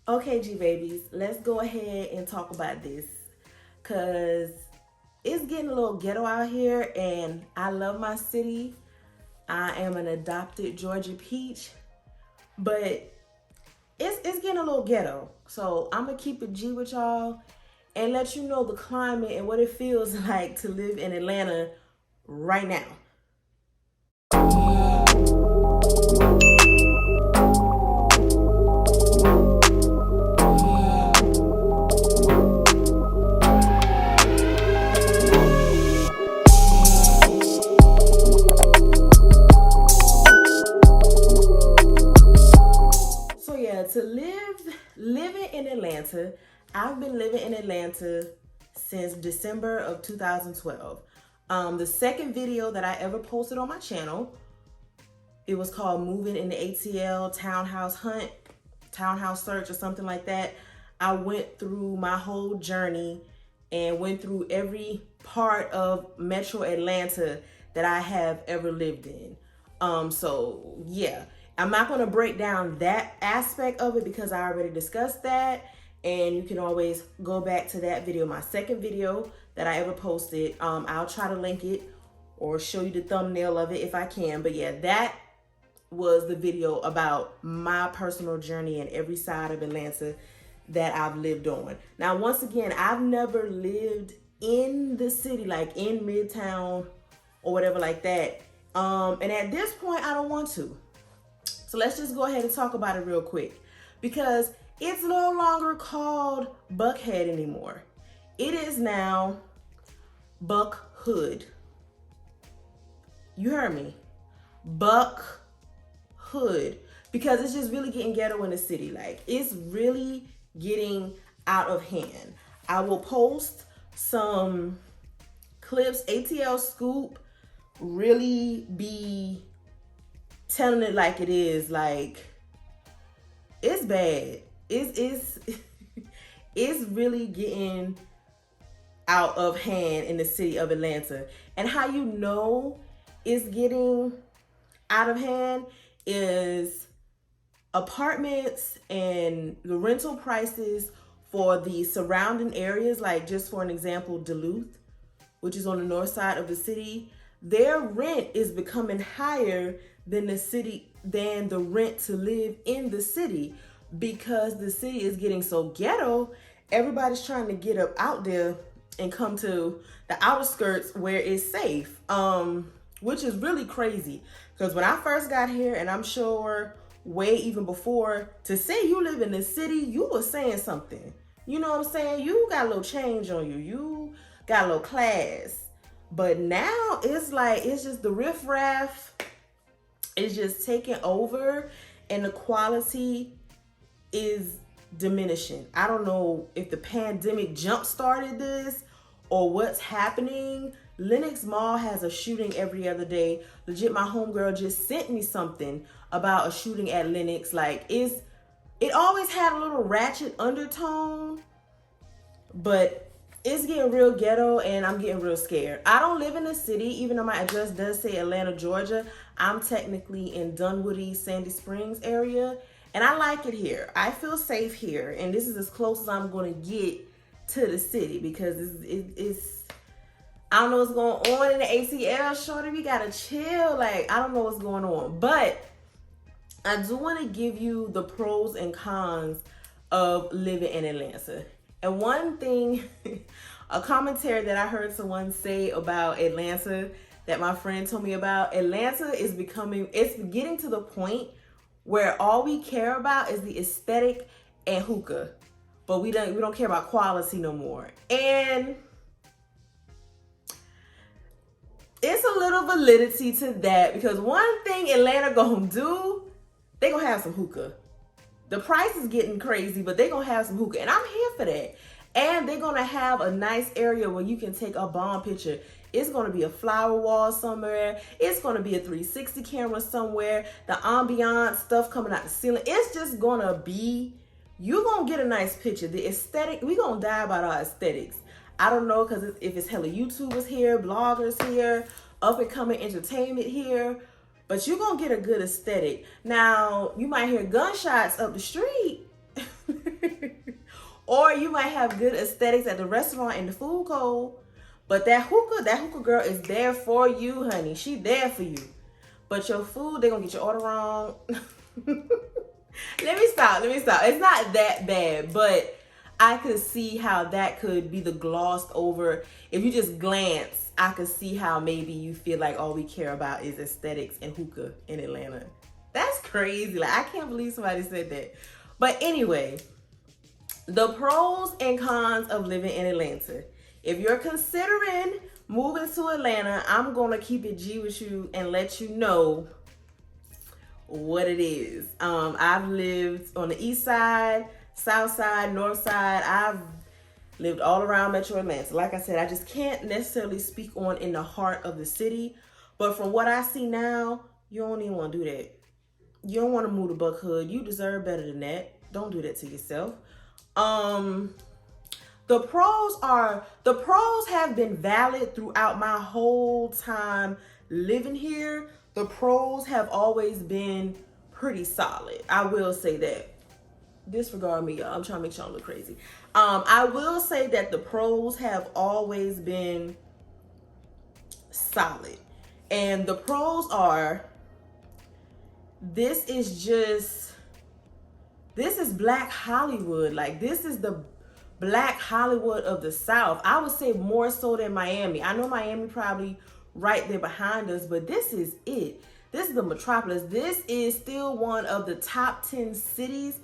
Okay, G babies, let's go ahead and talk about this because it's getting a little ghetto out here and I love my city. I am an adopted Georgia peach, but it's getting a little ghetto. So I'm gonna keep it G with y'all and let you know the climate and what it feels like to live in Atlanta right now. So yeah, to living in Atlanta, I've been living in Atlanta since December of 2012. The second video that I ever posted on my channel, it was called Moving in the ATL Townhouse Hunt, Townhouse Search or something like that. I went through my whole journey and went through every part of Metro Atlanta that I have ever lived in. So yeah, I'm not going to break down that aspect of it because I already discussed that. And you can always go back to that video, my second video that I ever posted. I'll try to link it or show you the thumbnail of it if I can. But yeah, that was the video about my personal journey in every side of Atlanta that I've lived on. Now, once again, I've never lived in the city, like in Midtown or whatever like that. And at this point, I don't want to. So let's just go ahead and talk about it real quick because it's no longer called Buckhead anymore. It is now Buckhead. You heard me. Buckhead. Because it's just really getting ghetto in the city. Like, it's really getting out of hand. I will post some clips. ATL Scoop really be telling it like it is. Like, it's bad. It's really getting out of hand in the city of Atlanta. And how you know it's getting out of hand is apartments and the rental prices for the surrounding areas, like just for an example, Duluth, which is on the north side of the city, their rent is becoming higher than the rent to live in the city because the city is getting so ghetto. Everybody's trying to get up out there and come to the outer skirts where it's safe, which is really crazy. Because when I first got here, and I'm sure way even before, to say you live in the city, you were saying something. You know what I'm saying? You got a little change on you. You got a little class. But now it's like, it's just the riffraff is just taking over and the quality is diminishing. I don't know if the pandemic jump started this or what's happening. Lenox Mall has a shooting every other day. Legit, my homegirl just sent me something about a shooting at Lenox. Like, it always had a little ratchet undertone, but it's getting real ghetto and I'm getting real scared. I don't live in the city, even though my address does say Atlanta, Georgia. I'm technically in Dunwoody, Sandy Springs area, and I like it here. I feel safe here, and this is as close as I'm going to get to the city because it's I don't know what's going on in the ATL, shorty. We gotta chill. Like, I don't know what's going on. But I do want to give you the pros and cons of living in Atlanta. And one thing, a commentary that I heard someone say about Atlanta that my friend told me about, Atlanta is it's getting to the point where all we care about is the aesthetic and hookah. But we don't care about quality no more. And it's a little validity to that because one thing Atlanta gonna do, they gonna have some hookah. The price is getting crazy, but they gonna have some hookah, and I'm here for that. And they're gonna have a nice area where you can take a bomb picture. It's gonna be a flower wall somewhere. It's gonna be a 360 camera somewhere. The ambiance stuff coming out the ceiling. It's just gonna be, you gonna get a nice picture. The aesthetic, we gonna die about our aesthetics. I don't know, because if it's hella YouTubers here, bloggers here, up and coming entertainment here, but you're going to get a good aesthetic. Now, you might hear gunshots up the street, Or you might have good aesthetics at the restaurant and the food cold, but that hookah girl is there for you, honey. She there for you. But your food, they gonna get your order wrong. Let me stop. It's not that bad, but I could see how that could be the glossed over. If you just glance, I could see how maybe you feel like all we care about is aesthetics and hookah in Atlanta. That's crazy. Like, I can't believe somebody said that. But anyway, the pros and cons of living in Atlanta. If you're considering moving to Atlanta, I'm gonna keep it G with you and let you know what it is. I've lived on the east side, south side, north side. I've lived all around Metro Atlanta. Like I said, I just can't necessarily speak on in the heart of the city. But from what I see now, you don't even want to do that. You don't want to move to Buckhead. You deserve better than that. Don't do that to yourself. The pros have been valid throughout my whole time living here. The pros have always been pretty solid. I will say that. Disregard me, y'all. I'm trying to make sure I look crazy. I will say that the pros have always been solid. And the pros are, this is Black Hollywood. Like, this is the Black Hollywood of the South. I would say more so than Miami. I know Miami probably right there behind us, but this is it. This is the metropolis. This is still one of the top 10 cities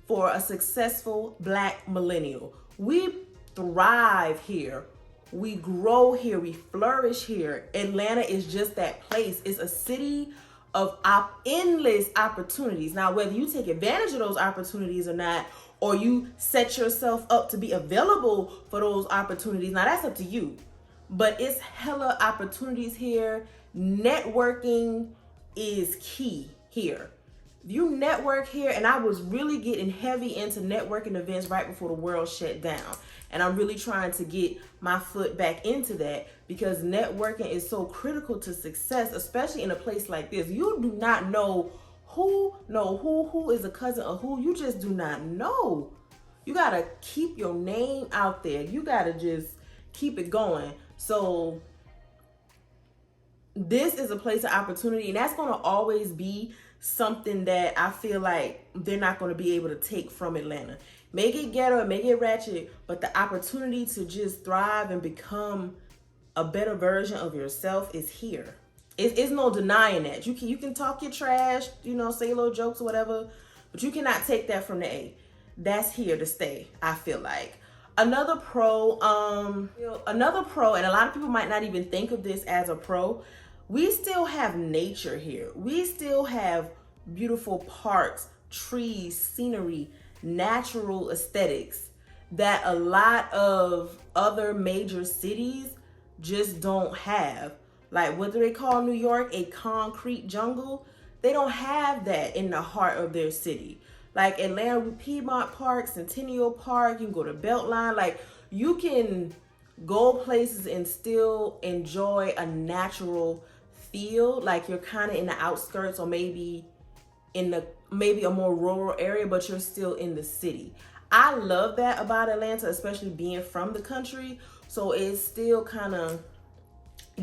for a successful Black millennial. We thrive here. We grow here. We flourish here. Atlanta is just that place. It's a city of endless opportunities. Now, whether you take advantage of those opportunities or not, or you set yourself up to be available for those opportunities, now that's up to you. But it's hella opportunities here. Networking is key here. You network here, and I was really getting heavy into networking events right before the world shut down. And I'm really trying to get my foot back into that, because networking is so critical to success, especially in a place like this. You do not know who is a cousin of who. You just do not know. You gotta keep your name out there. You gotta just keep it going. So this is a place of opportunity, and that's gonna always be something that I feel like they're not gonna be able to take from Atlanta. Make it ghetto, make it ratchet, but the opportunity to just thrive and become a better version of yourself is here. It's no denying that. You can talk your trash, say little jokes or whatever, but you cannot take that from the A. That's here to stay, I feel like. Another pro, and a lot of people might not even think of this as a pro, we still have nature here. We still have beautiful parks, trees, scenery, natural aesthetics that a lot of other major cities just don't have. Like, what do they call New York? A concrete jungle? They don't have that in the heart of their city. Like Atlanta with Piedmont Park, Centennial Park, you can go to Beltline. Like, you can go places and still enjoy a natural feel. Like, you're kind of in the outskirts, or maybe a more rural area, but you're still in the city. I love that about Atlanta, especially being from the country. So it still kind of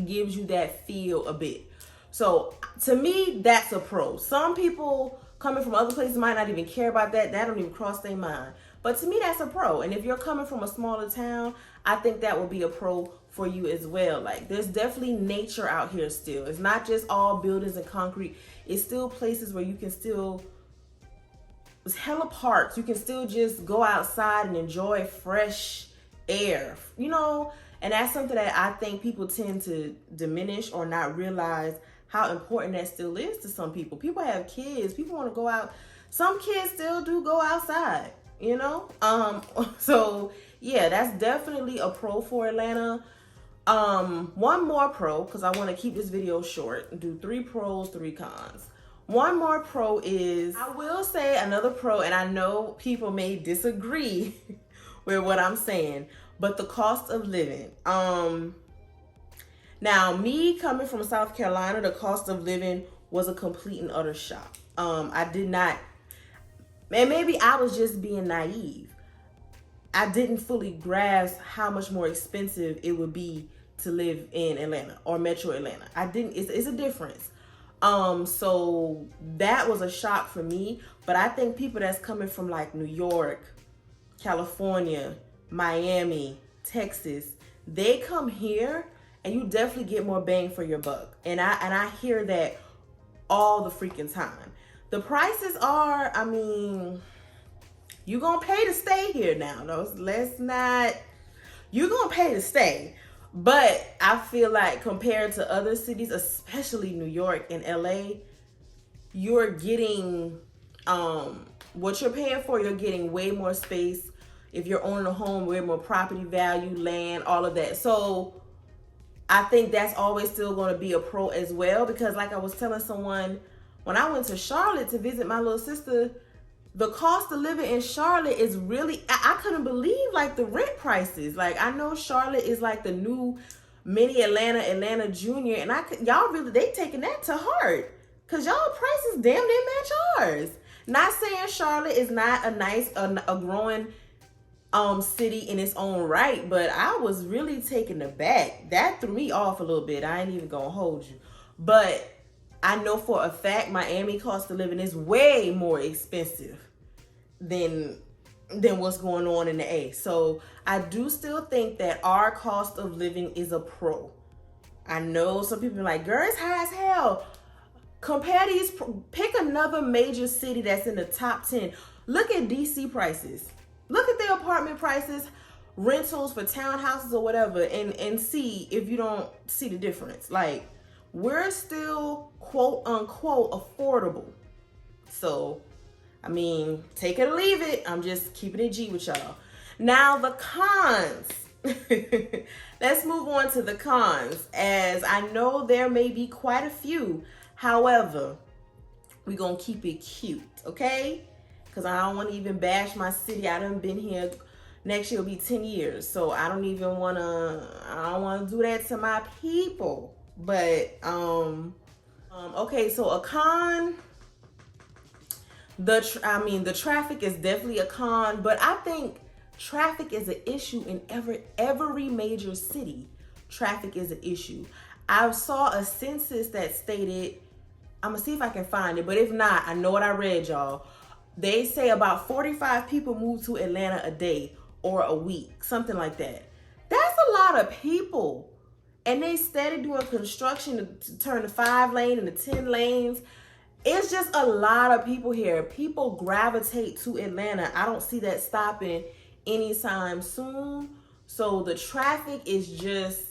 gives you that feel a bit. So to me, that's a pro. Some people coming from other places might not even care about that. That don't even cross their mind. But to me, that's a pro. And if you're coming from a smaller town, I think that will be a pro for you as well. Like, there's definitely nature out here still. It's not just all buildings and concrete. It's still places where you can still, it's hella parks. You can still just go outside and enjoy fresh air, and that's something that I think people tend to diminish or not realize how important that still is to some people. People have kids. People want to go out. Some kids still do go outside, So yeah, that's definitely a pro for Atlanta. One more pro, because I want to keep this video short, do 3 pros, 3 cons. One more pro is, I will say another pro, and I know people may disagree with what I'm saying, but the cost of living. Now, me coming from South Carolina, the cost of living was a complete and utter shock. And maybe I was just being naive. I didn't fully grasp how much more expensive it would be to live in Atlanta or Metro Atlanta. I didn't. It's a difference. So that was a shock for me. But I think people that's coming from like New York, California, Miami, Texas, they come here and you definitely get more bang for your buck. And I hear that all the freaking time. The prices are, I mean, you gonna pay to stay here now. No, let's not. You're gonna pay to stay. But I feel like compared to other cities, especially New York and LA, you're getting what you're paying for, you're getting way more space. If you're owning a home, way more property value, land, all of that. So I think that's always still going to be a pro as well, because like I was telling someone, when I went to Charlotte to visit my little sister, the cost of living in Charlotte is really, I couldn't believe like the rent prices. Like I know Charlotte is like the new mini Atlanta, Atlanta Junior, and y'all really, they taking that to heart, because y'all prices damn near match ours. Not saying Charlotte is not a nice, a growing city in its own right, but I was really taken aback. That threw me off a little bit. I ain't even gonna hold you. But I know for a fact Miami cost of living is way more expensive than what's going on in the A. So I do still think that our cost of living is a pro. I know some people are like, girl, it's high as hell. Compare these, pick another major city that's in the top 10. Look at DC prices. Look at their apartment prices, rentals for townhouses or whatever, and see if you don't see the difference. Like, we're still quote unquote affordable. So, I mean, take it or leave it. I'm just keeping it G with y'all. Now, the cons. Let's move on to the cons, as I know there may be quite a few. However, we're going to keep it cute, okay? Because I don't want to even bash my city. I done been here. Next year will be 10 years. So I don't even want to, I don't want to do that to my people. But, okay, so a con, the traffic is definitely a con, but I think traffic is an issue in every major city. Traffic is an issue. I saw a census that stated, I'm going to see if I can find it, but if not, I know what I read, y'all. They say about 45 people move to Atlanta a day or a week, something like that. That's a lot of people. And they steady doing construction to turn the 5 lane into 10 lanes. It's just a lot of people here. People gravitate to Atlanta. I don't see that stopping anytime soon. So the traffic is just,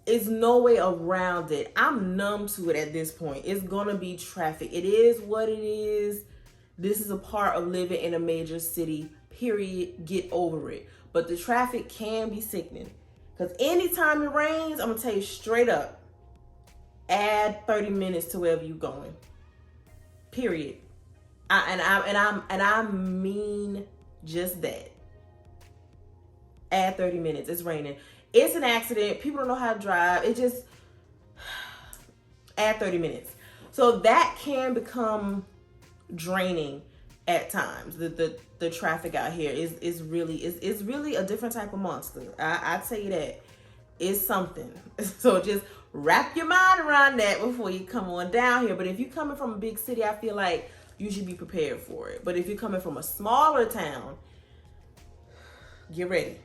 it's no way around it. I'm numb to it at this point. It's gonna be traffic. It is what it is. This is a part of living in a major city, period. Get over it. But the traffic can be sickening. Because anytime it rains, I'm gonna tell you straight up, add 30 minutes to wherever you're going. Period. I mean just that. Add 30 minutes. It's raining. It's an accident. People don't know how to drive. It just add 30 minutes. So that can become draining at times. The traffic out here is really a different type of monster. I tell you that. It's something. So just wrap your mind around that before you come on down here. But if you're coming from a big city, I feel like you should be prepared for it. But if you're coming from a smaller town, get ready.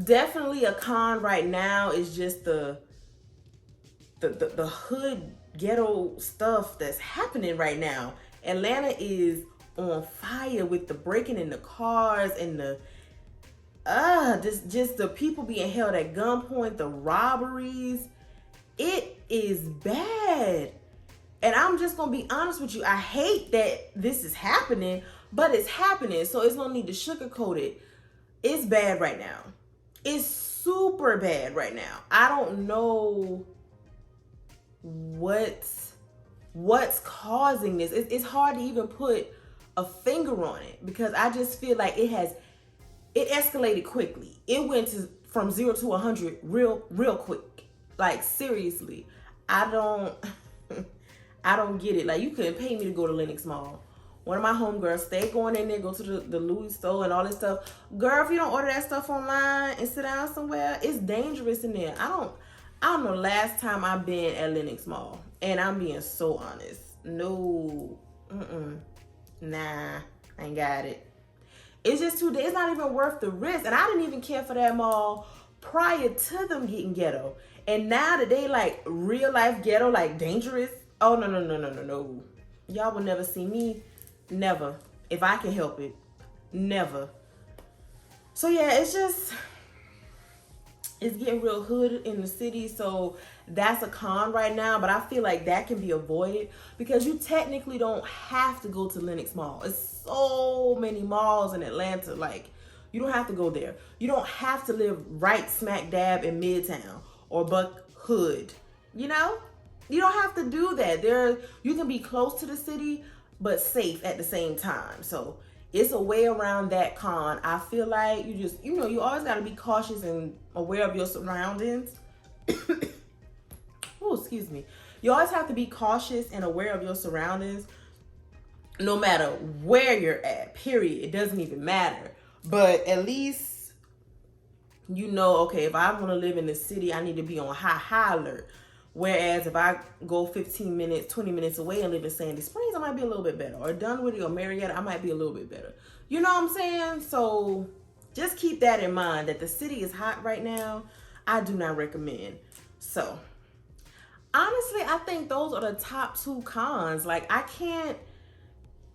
Definitely a con right now is just the hood ghetto stuff that's happening right now. Atlanta is on fire with the breaking in the cars and the just the people being held at gunpoint, the robberies. It is bad. And I'm just gonna be honest with you. I hate that this is happening, but it's happening. So it's no need to sugarcoat it. It's bad right now. It's super bad right now. I don't know what's causing this. It's hard to even put a finger on it, because I just feel like it escalated quickly. It went from 0 to 100 real quick. Like seriously, I I don't get it. Like, you couldn't pay me to go to Lenox Mall. One of my homegirls, stay going in there, go to the Louis store and all this stuff. Girl, if you don't order that stuff online and sit down somewhere, it's dangerous in there. I don't know last time I've been at Lenox Mall. And I'm being so honest. No. Nah, I ain't got it. It's just too, it's not even worth the risk. And I didn't even care for that mall prior to them getting ghetto. And now that they like real life ghetto, like dangerous. Oh, no. Y'all will never see me. Never. If I can help it. Never. So yeah, it's getting real hood in the city. So that's a con right now. But I feel like that can be avoided because you technically don't have to go to Lenox Mall. It's so many malls in Atlanta. Like, you don't have to go there. You don't have to live right smack dab in Midtown or Buckhead. You know? You don't have to do that. You can be close to the city, but safe at the same time. So it's a way around that con. I feel like you always got to be cautious and aware of your surroundings. Oh, excuse me. You always have to be cautious and aware of your surroundings, no matter where you're at, period. It doesn't even matter. But at least, okay, if I want to live in the city, I need to be on high alert. Whereas if I go 15 minutes, 20 minutes away and live in Sandy Springs, I might be a little bit better. Or Dunwoody or Marietta, I might be a little bit better. You know what I'm saying? So just keep that in mind, that the city is hot right now. I do not recommend. So honestly, I think those are the top two cons. Like, I can't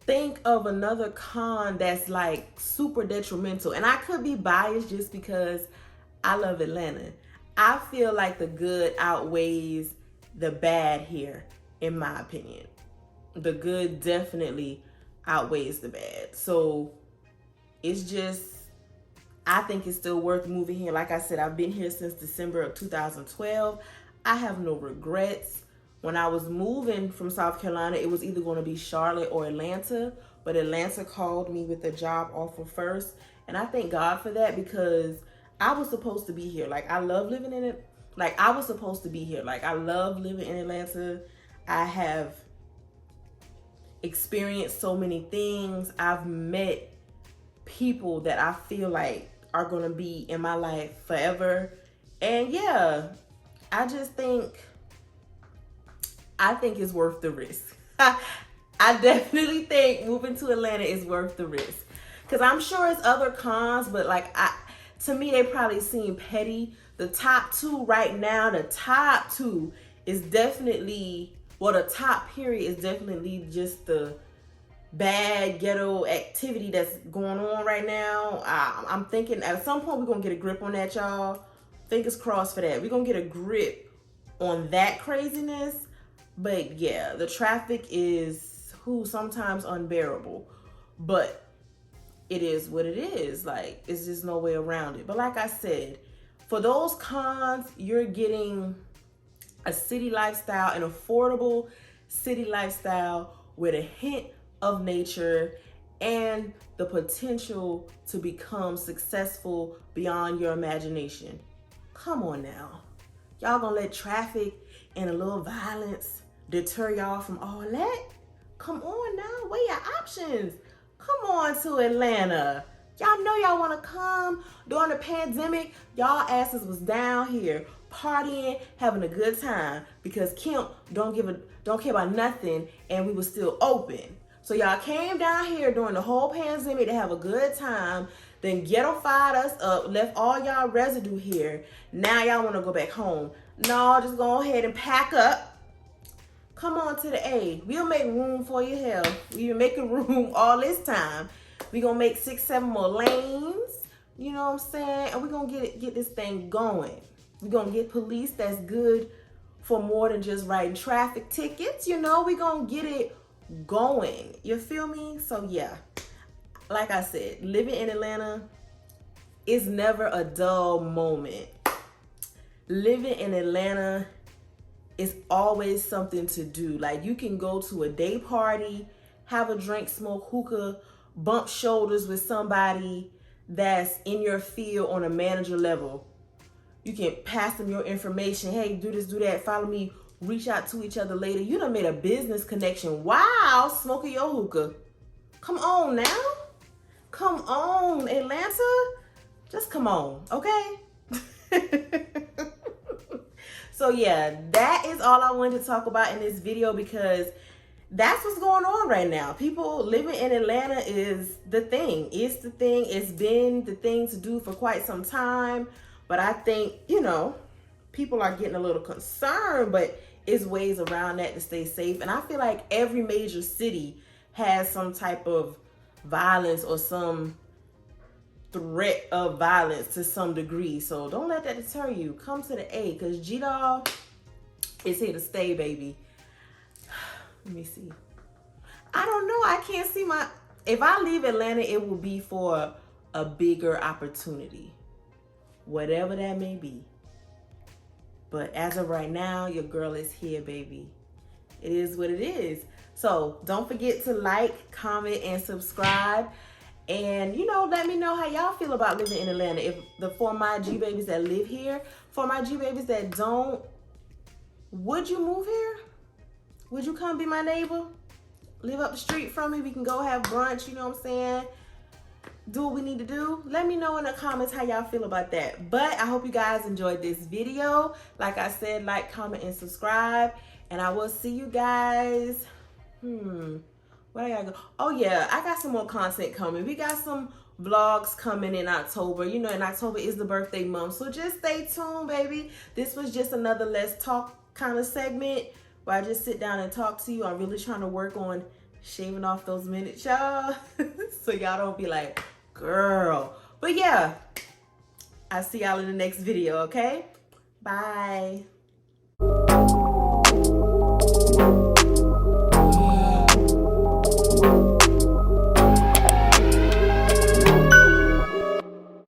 think of another con that's like super detrimental. And I could be biased just because I love Atlanta. I feel like the good outweighs the bad here, in my opinion. The good definitely outweighs the bad. So I think it's still worth moving here. Like I said, I've been here since December of 2012. I have no regrets. When I was moving from South Carolina, it was either going to be Charlotte or Atlanta. But Atlanta called me with a job offer first. And I thank God for that because I was supposed to be here. Like, I love living in it. Like, I was supposed to be here. Like, I love living in Atlanta. I have experienced so many things. I've met people that I feel like are going to be in my life forever. And yeah, I think it's worth the risk. I definitely think moving to Atlanta is worth the risk. Because I'm sure it's other cons, but like, to me, they probably seem petty. The top two right now, the top period is definitely just the bad ghetto activity that's going on right now. I'm thinking at some point we're going to get a grip on that, y'all. Fingers crossed for that. We're going to get a grip on that craziness. But yeah, the traffic is sometimes unbearable. But it is what it is. Like, it's just no way around it. But like I said, for those cons, you're getting a city lifestyle, an affordable city lifestyle with a hint of nature and the potential to become successful beyond your imagination. Come on now. Y'all gonna let traffic and a little violence deter y'all from all that? Come on now, weigh your options. Come on to Atlanta. Y'all know y'all want to come. During the pandemic, y'all asses was down here partying, having a good time because Kemp don't care about nothing, and we were still open. So y'all came down here during the whole pandemic to have a good time, then ghettofied us up, left all y'all residue here. Now y'all want to go back home. No, just go ahead and pack up. Come on to the A. We'll make room for you. Hell, we've been making room all this time. We're going to make 6-7 more lanes. You know what I'm saying? And we're going to get this thing going. We're going to get police that's good for more than just writing traffic tickets. You know, we're going to get it going. You feel me? So, yeah. Like I said, living in Atlanta is never a dull moment. Living in Atlanta is always something to do. Like, you can go to a day party, have a drink, smoke hookah, bump shoulders with somebody that's in your field on a manager level. You can pass them your information. Hey, do this, do that. Follow me reach out to each other later. You done made a business connection while smoking your hookah. Come on now. Come on, Atlanta. Just come on, okay? So yeah, that is all I wanted to talk about in this video, because that's what's going on right now. People living in Atlanta is the thing. It's the thing. It's been the thing to do for quite some time. But I think, you know, people are getting a little concerned, but it's ways around that to stay safe. And I feel like every major city has some type of violence or some threat of violence to some degree. So don't let that deter you. Come to the A, because G-Doll is here to stay, baby. Let me see. I don't know. I can't see my... If I leave Atlanta, it will be for a bigger opportunity. Whatever that may be. But as of right now, your girl is here, baby. It is what it is. So don't forget to like, comment, and subscribe. And, you know, let me know how y'all feel about living in Atlanta. If for my G-babies that live here, for my G-babies that don't, would you move here? Would you come be my neighbor? Live up the street from me. We can go have brunch, you know what I'm saying? Do what we need to do. Let me know in the comments how y'all feel about that. But I hope you guys enjoyed this video. Like I said, like, comment, and subscribe. And I will see you guys. Where I gotta go? Oh yeah, I got some more content coming. We got some vlogs coming in October. You know, in October is the birthday month. So just stay tuned, baby. This was just another Let's Talk kind of segment where I just sit down and talk to you. I'm really trying to work on shaving off those minutes, y'all. So y'all don't be like, girl. But yeah, I'll see y'all in the next video, okay? Bye.